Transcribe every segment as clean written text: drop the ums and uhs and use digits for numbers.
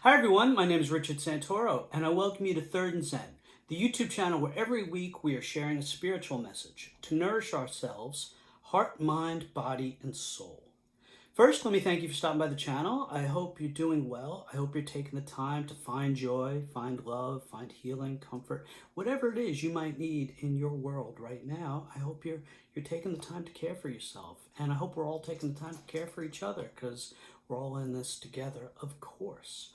Hi everyone, my name is Richard Santoro, and I welcome you to Third and Zen, the YouTube channel where every week we are sharing a spiritual message to nourish ourselves, heart, mind, body, and soul. First, let me thank you for stopping by the channel. I hope you're doing well. I hope you're taking the time to find joy, find love, find healing, comfort, whatever it is you might need in your world right now. I hope you're taking the time to care for yourself, and I hope we're all taking the time to care for each other because we're all in this together, of course.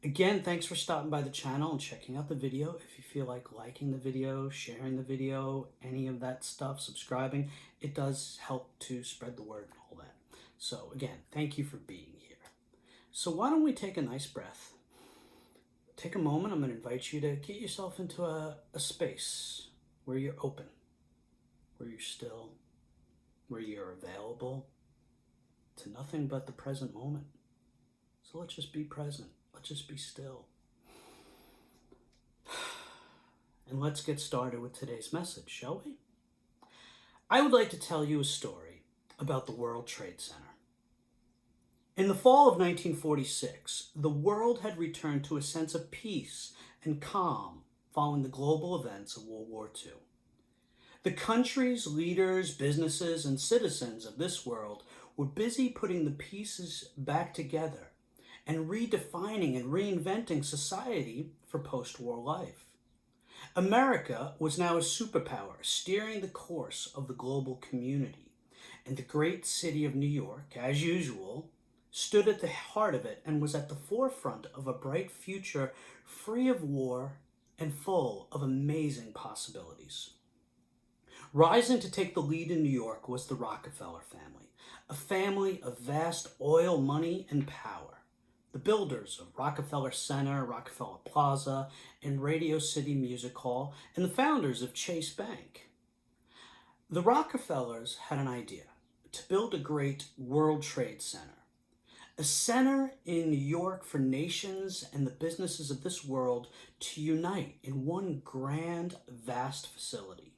Again, thanks for stopping by the channel and checking out the video. If you feel like liking the video, sharing the video, any of that stuff, subscribing, it does help to spread the word and all that. So again, thank you for being here. So why don't we take a nice breath? Take a moment. I'm going to invite you to get yourself into a space where you're open, where you're still, where you're available to nothing but the present moment. So let's just be present. Let's just be still. And let's get started with today's message, shall we? I would like to tell you a story about the World Trade Center. In the fall of 1946, the world had returned to a sense of peace and calm following the global events of World War II. The country's leaders, businesses, and citizens of this world were busy putting the pieces back together and redefining and reinventing society for post-war life. America was now a superpower, steering the course of the global community, and the great city of New York, as usual, stood at the heart of it and was at the forefront of a bright future free of war and full of amazing possibilities. Rising to take the lead in New York was the Rockefeller family, a family of vast oil money and power. The builders of Rockefeller Center, Rockefeller Plaza, and Radio City Music Hall, and the founders of Chase Bank. The Rockefellers had an idea to build a great World Trade Center, a center in New York for nations and the businesses of this world to unite in one grand, vast facility.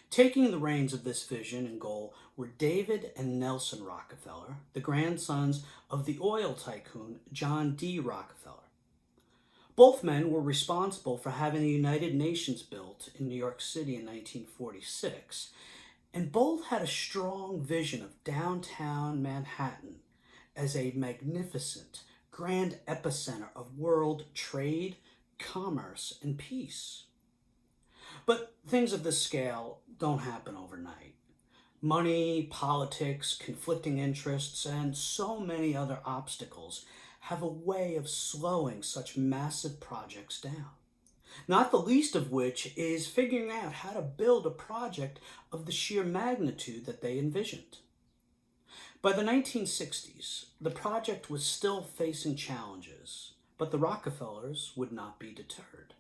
Taking the reins of this vision and goal were David and Nelson Rockefeller, the grandsons of the oil tycoon John D. Rockefeller. Both men were responsible for having the United Nations built in New York City in 1946, and both had a strong vision of downtown Manhattan as a magnificent, grand epicenter of world trade, commerce, and peace. But things of this scale don't happen overnight. Money, politics, conflicting interests, and so many other obstacles have a way of slowing such massive projects down. Not the least of which is figuring out how to build a project of the sheer magnitude that they envisioned. By the 1960s, the project was still facing challenges, but the Rockefellers would not be deterred.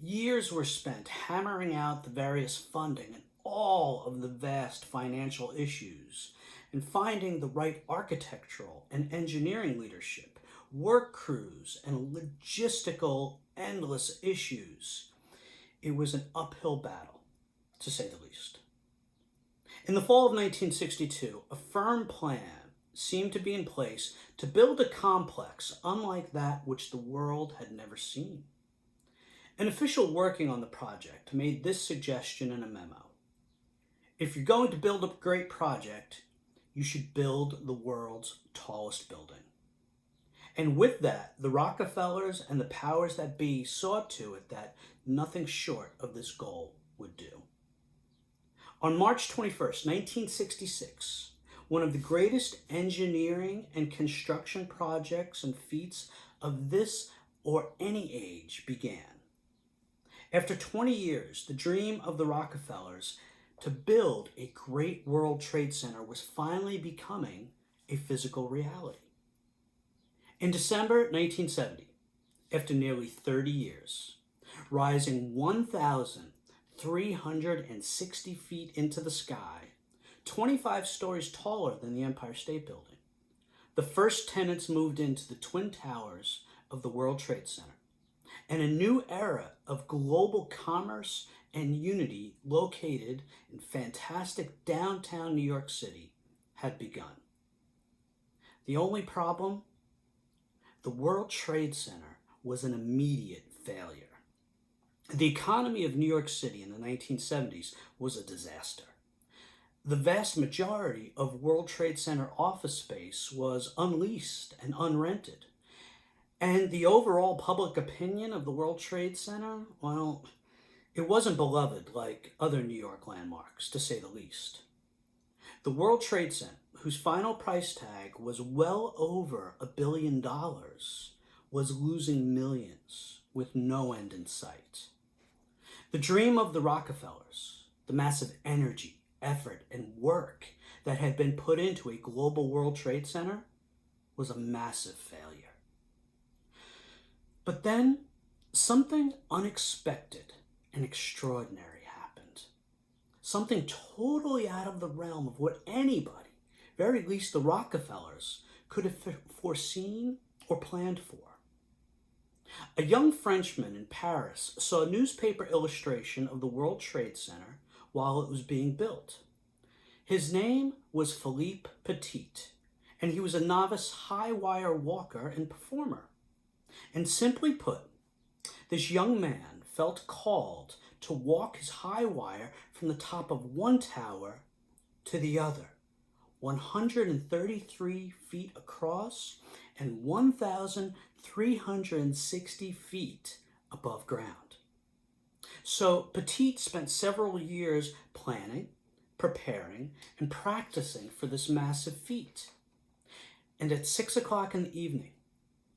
Years were spent hammering out the various funding and all of the vast financial issues, and finding the right architectural and engineering leadership, work crews, and logistical endless issues. It was an uphill battle, to say the least. In the fall of 1962, a firm plan seemed to be in place to build a complex unlike that which the world had never seen. An official working on the project made this suggestion in a memo. If you're going to build a great project, you should build the world's tallest building. And with that, the Rockefellers and the powers that be saw to it that nothing short of this goal would do. On March 21st, 1966, one of the greatest engineering and construction projects and feats of this or any age began. After 20 years, the dream of the Rockefellers to build a great World Trade Center was finally becoming a physical reality. In December 1970, after nearly 30 years, rising 1,360 feet into the sky, 25 stories taller than the Empire State Building, the first tenants moved into the Twin Towers of the World Trade Center, and a new era of global commerce and unity located in fantastic downtown New York City had begun. The only problem? The World Trade Center was an immediate failure. The economy of New York City in the 1970s was a disaster. The vast majority of World Trade Center office space was unleased and unrented. And the overall public opinion of the World Trade Center, well, it wasn't beloved like other New York landmarks, to say the least. The World Trade Center, whose final price tag was well over $1 billion, was losing millions with no end in sight. The dream of the Rockefellers, the massive energy, effort, and work that had been put into a global World Trade Center, was a massive failure. But then, something unexpected and extraordinary happened. Something totally out of the realm of what anybody, very least the Rockefellers, could have foreseen or planned for. A young Frenchman in Paris saw a newspaper illustration of the World Trade Center while it was being built. His name was Philippe Petit, and he was a novice high-wire walker and performer. And simply put, this young man felt called to walk his high wire from the top of one tower to the other, 133 feet across and 1,360 feet above ground. So Petit spent several years planning, preparing, and practicing for this massive feat. And at 6 o'clock in the evening,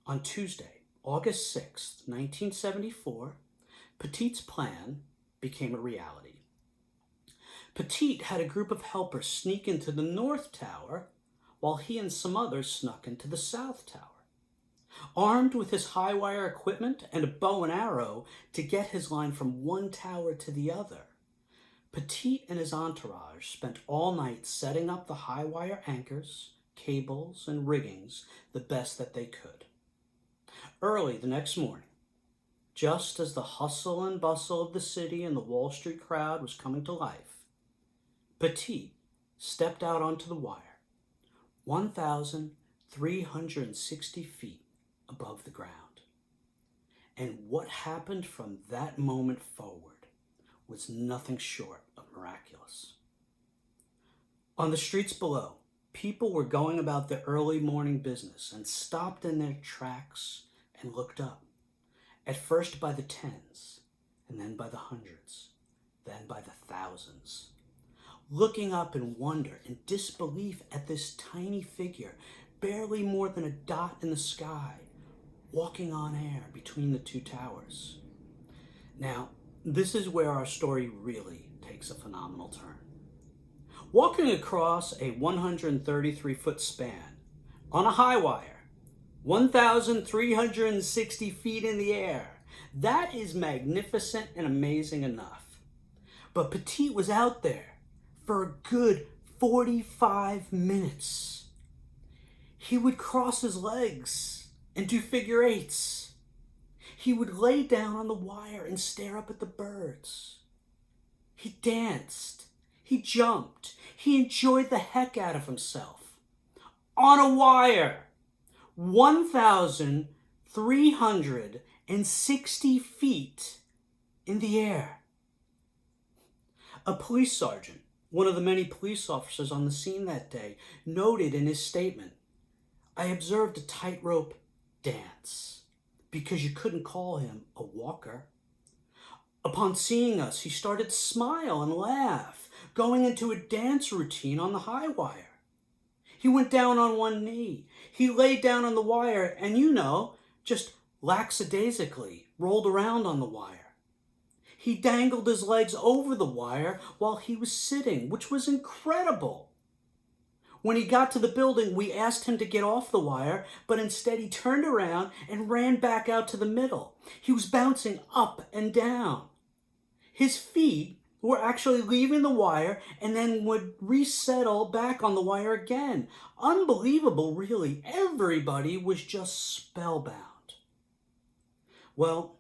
on Tuesday, August 6, 1974, Petit's plan became a reality. Petit had a group of helpers sneak into the North Tower, while he and some others snuck into the South Tower. Armed with his high-wire equipment and a bow and arrow to get his line from one tower to the other, Petit and his entourage spent all night setting up the high-wire anchors, cables, and riggings the best that they could. Early the next morning, just as the hustle and bustle of the city and the Wall Street crowd was coming to life, Petit stepped out onto the wire, 1,360 feet above the ground. And what happened from that moment forward was nothing short of miraculous. On the streets below, people were going about their early morning business and stopped in their tracks and looked up, at first by the tens, and then by the hundreds, then by the thousands, looking up in wonder and disbelief at this tiny figure, barely more than a dot in the sky, walking on air between the two towers. Now, this is where our story really takes a phenomenal turn. Walking across a 133-foot span on a high wire, 1,360 feet in the air, that is magnificent and amazing enough. But Petit was out there for a good 45 minutes. He would cross his legs and do figure eights. He would lay down on the wire and stare up at the birds. He danced. He jumped. He enjoyed the heck out of himself. On a wire. 1,360 feet in the air. A police sergeant, one of the many police officers on the scene that day, noted in his statement, "I observed a tightrope dance," because you couldn't call him a walker. Upon seeing us, he started to smile and laugh, going into a dance routine on the high wire. He went down on one knee. He laid down on the wire and, just lackadaisically rolled around on the wire. He dangled his legs over the wire while he was sitting, which was incredible. When he got to the building, we asked him to get off the wire, but instead he turned around and ran back out to the middle. He was bouncing up and down. His feet were actually leaving the wire and then would resettle back on the wire again. Unbelievable, really. Everybody was just spellbound. Well,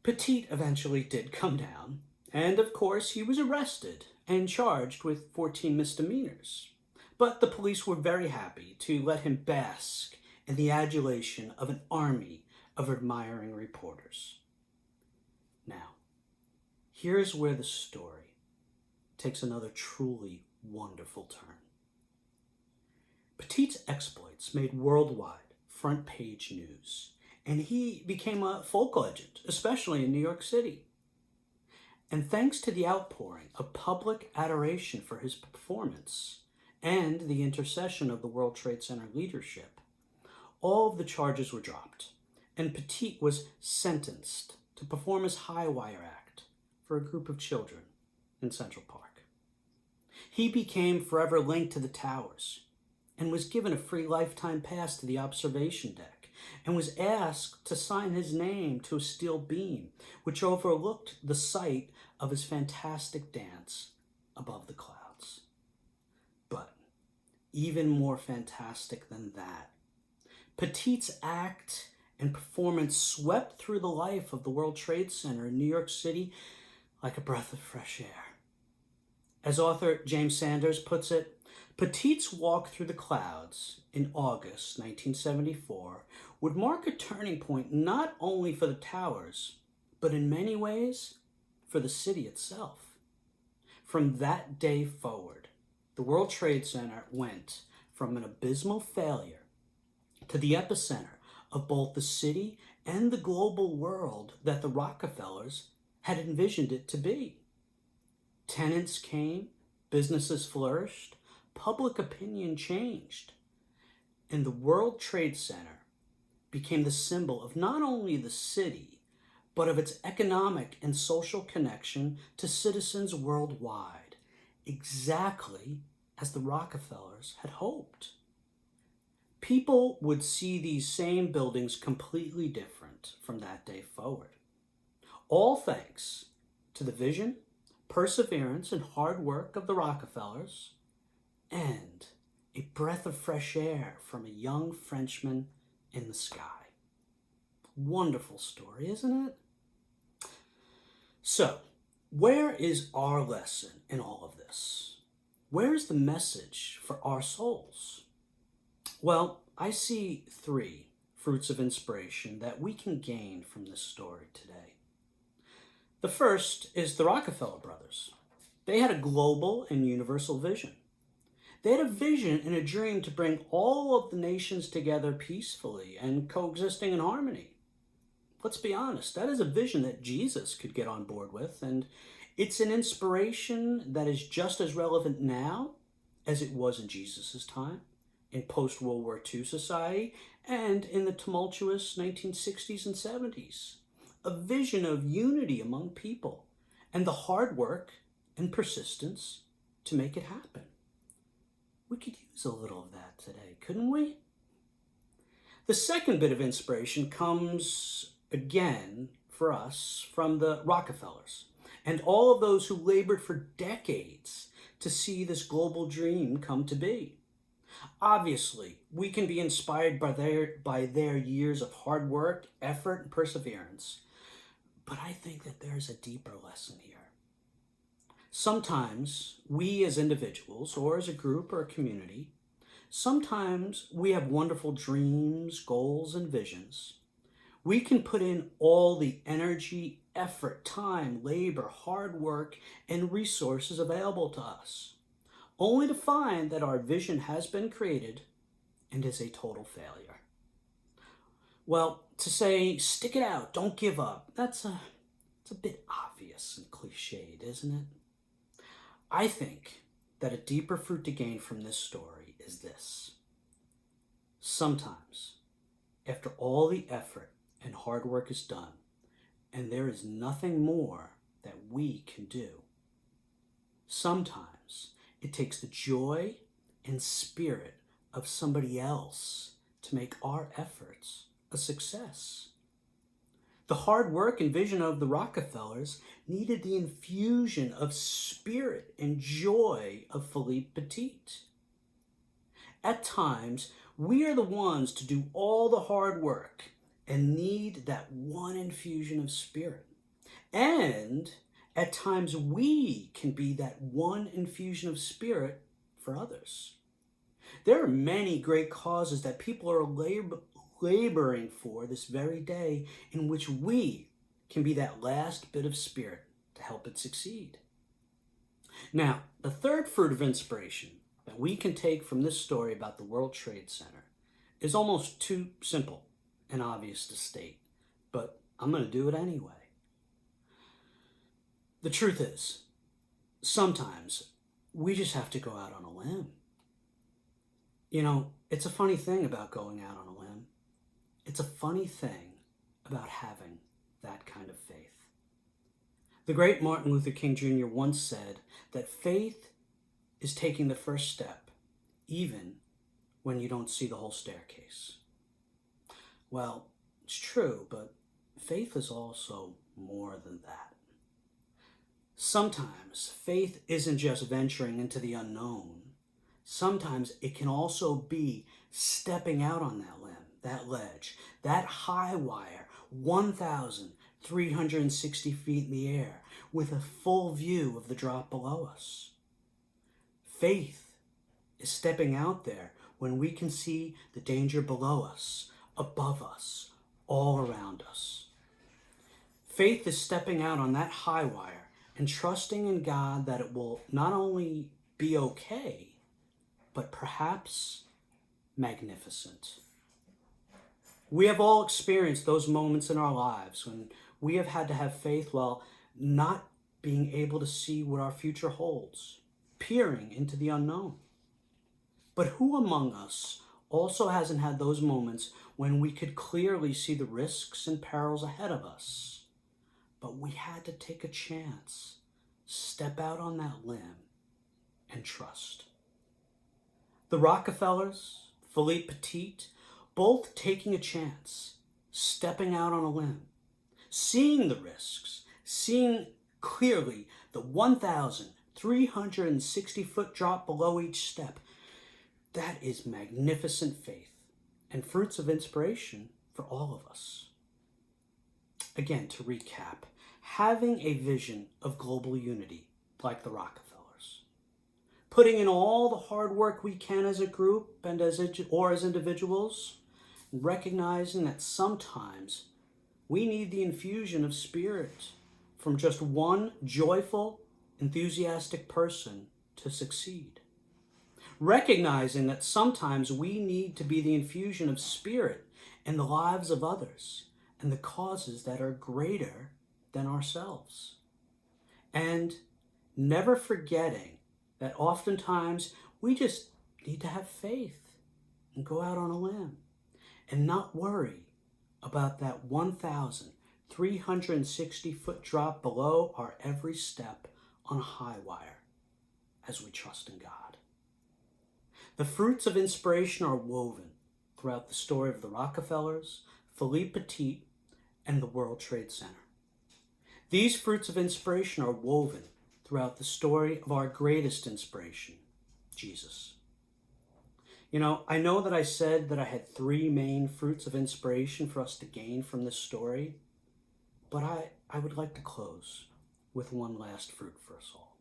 Petit eventually did come down, and of course he was arrested and charged with 14 misdemeanors. But the police were very happy to let him bask and the adulation of an army of admiring reporters. Now, here's where the story takes another truly wonderful turn. Petit's exploits made worldwide front-page news, and he became a folk legend, especially in New York City. And thanks to the outpouring of public adoration for his performance and the intercession of the World Trade Center leadership, all of the charges were dropped, and Petit was sentenced to perform his high wire act for a group of children in Central Park. He became forever linked to the towers and was given a free lifetime pass to the observation deck and was asked to sign his name to a steel beam which overlooked the site of his fantastic dance above the clouds. But even more fantastic than that, Petit's act and performance swept through the life of the World Trade Center in New York City like a breath of fresh air. As author James Sanders puts it, Petit's walk through the clouds in August 1974 would mark a turning point not only for the towers, but in many ways for the city itself. From that day forward, the World Trade Center went from an abysmal failure to the epicenter of both the city and the global world that the Rockefellers had envisioned it to be. Tenants came, businesses flourished, public opinion changed, and the World Trade Center became the symbol of not only the city, but of its economic and social connection to citizens worldwide, exactly as the Rockefellers had hoped. People would see these same buildings completely different from that day forward, all thanks to the vision, perseverance, and hard work of the Rockefellers, and a breath of fresh air from a young Frenchman in the sky. Wonderful story, isn't it? So, where is our lesson in all of this? Where is the message for our souls? Well, I see 3 fruits of inspiration that we can gain from this story today. The first is the Rockefeller brothers. They had a global and universal vision. They had a vision and a dream to bring all of the nations together peacefully and coexisting in harmony. Let's be honest, that is a vision that Jesus could get on board with, and it's an inspiration that is just as relevant now as it was in Jesus' time, in post-World War II society, and in the tumultuous 1960s and 70s. A vision of unity among people and the hard work and persistence to make it happen. We could use a little of that today, couldn't we? The second bit of inspiration comes again for us from the Rockefellers and all of those who labored for decades to see this global dream come to be. Obviously, we can be inspired by their years of hard work, effort, and perseverance, but I think that there's a deeper lesson here. Sometimes we as individuals, or as a group or a community, sometimes we have wonderful dreams, goals, and visions. We can put in all the energy, effort, time, labor, hard work, and resources available to us, only to find that our vision has been created and is a total failure. Well, to say, stick it out, don't give up, it's a bit obvious and cliched, isn't it? I think that a deeper fruit to gain from this story is this. Sometimes, after all the effort and hard work is done, and there is nothing more that we can do, sometimes it takes the joy and spirit of somebody else to make our efforts a success. The hard work and vision of the Rockefellers needed the infusion of spirit and joy of Philippe Petit. At times, we are the ones to do all the hard work and need that one infusion of spirit. And at times, we can be that one infusion of spirit for others. There are many great causes that people are laboring for this very day, in which we can be that last bit of spirit to help it succeed. Now, the third fruit of inspiration that we can take from this story about the World Trade Center is almost too simple and obvious to state, but I'm going to do it anyway. The truth is, sometimes we just have to go out on a limb. You know, it's a funny thing about going out on a limb. It's a funny thing about having that kind of faith. The great Martin Luther King Jr. once said that faith is taking the first step, even when you don't see the whole staircase. Well, it's true, but faith is also more than that. Sometimes faith isn't just venturing into the unknown. Sometimes it can also be stepping out on that limb, that ledge, that high wire, 1,360 feet in the air, with a full view of the drop below us. Faith is stepping out there when we can see the danger below us, above us, all around us. Faith is stepping out on that high wire and trusting in God that it will not only be okay, but perhaps magnificent. We have all experienced those moments in our lives when we have had to have faith while not being able to see what our future holds, peering into the unknown. But who among us also hasn't had those moments when we could clearly see the risks and perils ahead of us, but we had to take a chance, step out on that limb, and trust? The Rockefellers, Philippe Petit, both taking a chance, stepping out on a limb, seeing the risks, seeing clearly the 1,360-foot drop below each step. That is magnificent faith and fruits of inspiration for all of us. Again, to recap, having a vision of global unity like the Rockefellers, putting in all the hard work we can as a group and as individuals, recognizing that sometimes we need the infusion of spirit from just one joyful, enthusiastic person to succeed. Recognizing that sometimes we need to be the infusion of spirit in the lives of others and the causes that are greater than ourselves. And never forgetting that oftentimes we just need to have faith and go out on a limb and not worry about that 1,360-foot drop below our every step on a high wire as we trust in God. The fruits of inspiration are woven throughout the story of the Rockefellers, Philippe Petit, and the World Trade Center. These fruits of inspiration are woven throughout the story of our greatest inspiration, Jesus. You know, I know that I said that I had three main fruits of inspiration for us to gain from this story, but I would like to close with one last fruit for us all.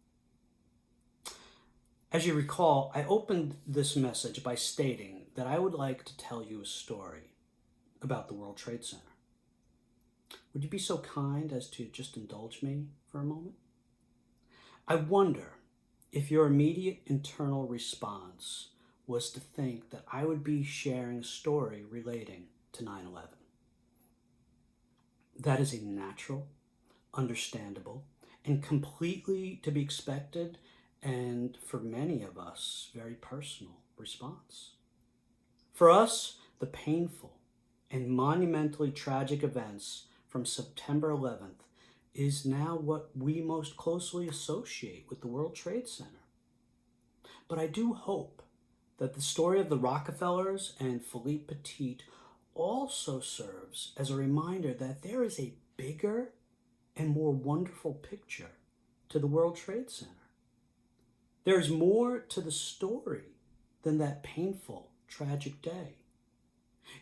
As you recall, I opened this message by stating that I would like to tell you a story about the World Trade Center. Would you be so kind as to just indulge me for a moment? I wonder if your immediate internal response was to think that I would be sharing a story relating to 9/11. That is a natural, understandable, and completely to be expected, and for many of us, very personal response. For us, the painful and monumentally tragic events from September 11th is now what we most closely associate with the World Trade Center. But I do hope that the story of the Rockefellers and Philippe Petit also serves as a reminder that there is a bigger and more wonderful picture to the World Trade Center. There's more to the story than that painful, tragic day.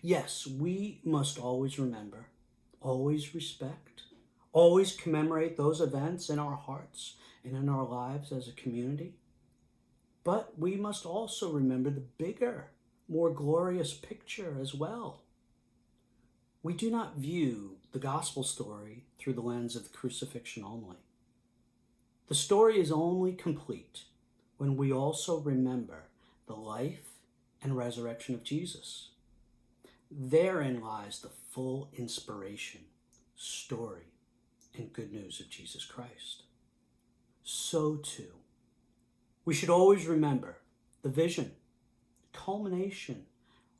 Yes, we must always remember, always respect, always commemorate those events in our hearts and in our lives as a community. But we must also remember the bigger, more glorious picture as well. We do not view the gospel story through the lens of the crucifixion only. The story is only complete when we also remember the life and resurrection of Jesus. Therein lies the full inspiration, story, and good news of Jesus Christ. So too, we should always remember the vision, culmination,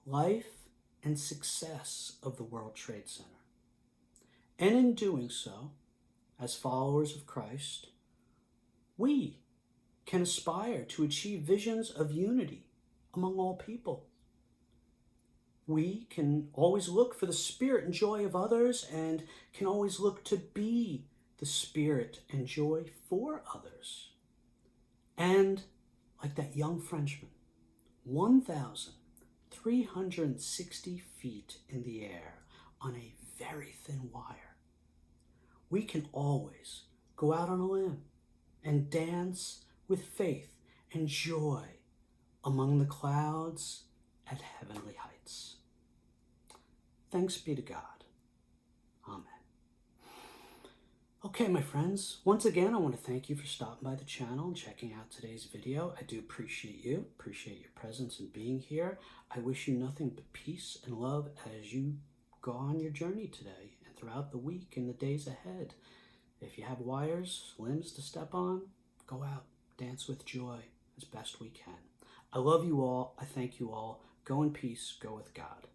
life, and success of the World Trade Center. And in doing so, as followers of Christ, we can aspire to achieve visions of unity among all people. We can always look for the spirit and joy of others, and can always look to be the spirit and joy for others. And like that young Frenchman, 1,360 feet in the air on a very thin wire, we can always go out on a limb and dance with faith and joy among the clouds at heavenly heights. Thanks be to God. Amen. Okay, my friends, once again, I want to thank you for stopping by the channel and checking out today's video. I do appreciate you, appreciate your presence and being here. I wish you nothing but peace and love as you go on your journey today and throughout the week and the days ahead. If you have wires, limbs to step on, go out, dance with joy as best we can. I love you all. I thank you all. Go in peace. Go with God.